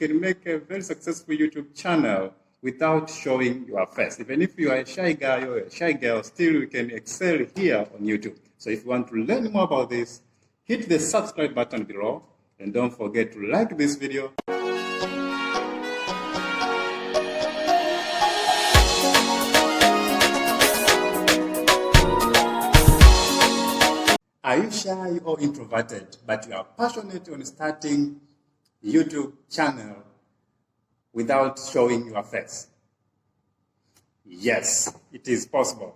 You can make a very successful YouTube channel without showing your face. Even if you are a shy guy or a shy girl, still you can excel here on YouTube. So if you want to learn more about this, hit the subscribe button below and don't forget to like this video. Are you shy or introverted, but you are passionate on starting a YouTube channel without showing your face? Yes, it is possible.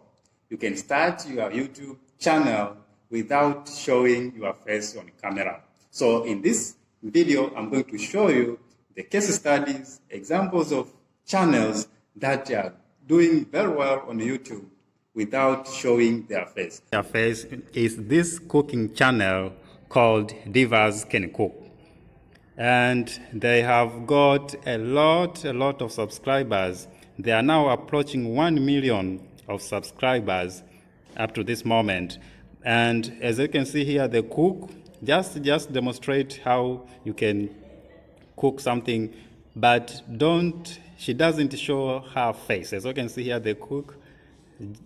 You can start your YouTube channel without showing your face on camera. So in this video, I'm going to show you the case studies, examples of channels that are doing very well on YouTube without showing their face. Their face is this cooking channel called Divas Can Cook. And they have got a lot of subscribers. They are now approaching 1 million of subscribers up to this moment. And as you can see here, the cook just demonstrate how you can cook something, but she doesn't show her face. As you can see here, the cook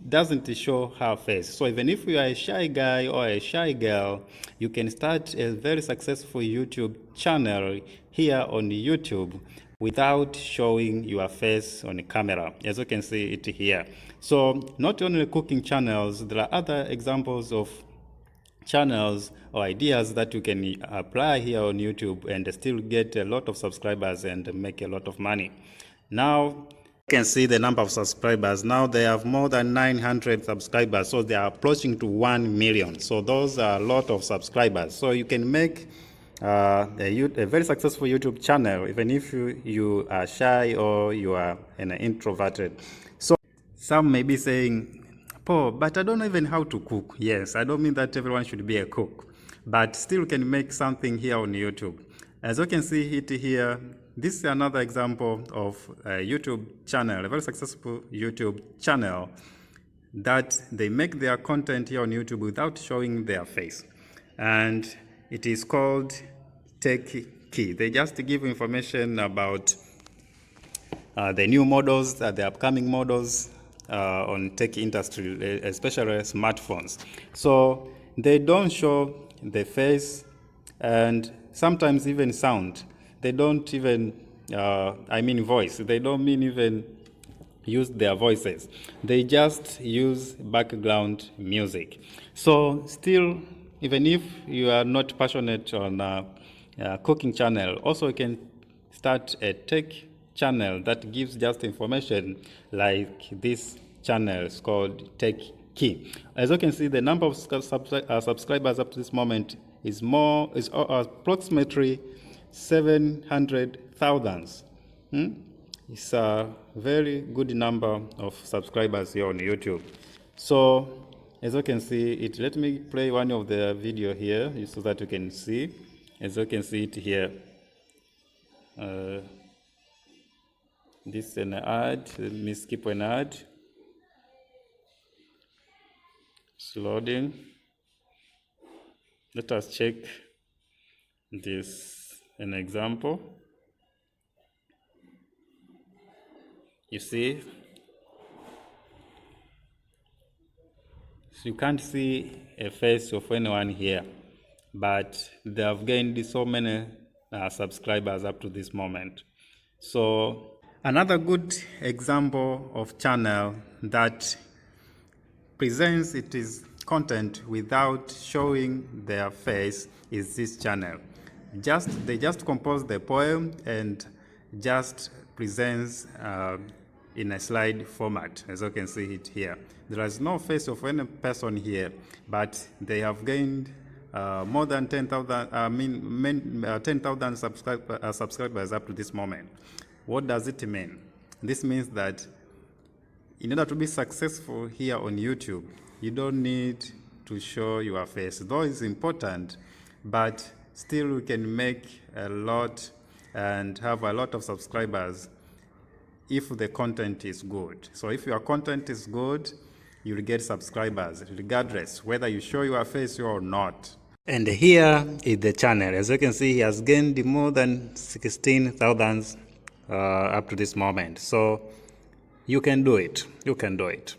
doesn't show her face. So even if you are a shy guy or a shy girl, you can start a very successful YouTube channel here on YouTube without showing your face on the camera, as you can see it here. So not only cooking channels, there are other examples of channels or ideas that you can apply here on YouTube and still get a lot of subscribers and make a lot of money. Now you can see the number of subscribers. Now they have more than 900 subscribers, so they are approaching to 1 million. So those are a lot of subscribers. So you can make a very successful YouTube channel even if you are shy or you are an introverted. So some may be saying, Paul, but I don't know even how to cook. Yes, I don't mean that everyone should be a cook, but still can make something here on YouTube. As you can see it here, this is another example of a YouTube channel, a very successful YouTube channel that they make their content here on YouTube without showing their face. And it is called Tech Key. They just give information about the new models, the upcoming models on tech industry, especially smartphones. So they don't show the face and sometimes even sound. They don't even, voice. They don't even use their voices. They just use background music. So still, even if you are not passionate on a cooking channel, also you can start a tech channel that gives just information like this channel is called Tech Key. As you can see, the number of subscribers up to this moment is approximately 700,000. It's a very good number of subscribers here on YouTube. So as you can see it, let me play one of the video here so that you can see. As you can see it here, this is an ad. Let me skip an ad. It's loading. Let us check this. An example. You see, so you can't see a face of anyone here, but they have gained so many subscribers up to this moment. So another good example of channel that presents its content without showing their face is this channel. They just compose the poem and just presents in a slide format, as you can see it here. There is no face of any person here, but they have gained more than 10,000 subscribers up to this moment. What does it mean? This means that in order to be successful here on YouTube, you don't need to show your face, though it's important, but still you can make a lot and have a lot of subscribers if the content is good. So if your content is good, you'll get subscribers regardless whether you show your face or not. And here is the channel. As you can see, he has gained more than 16,000 up to this moment. So you can do it. You can do it.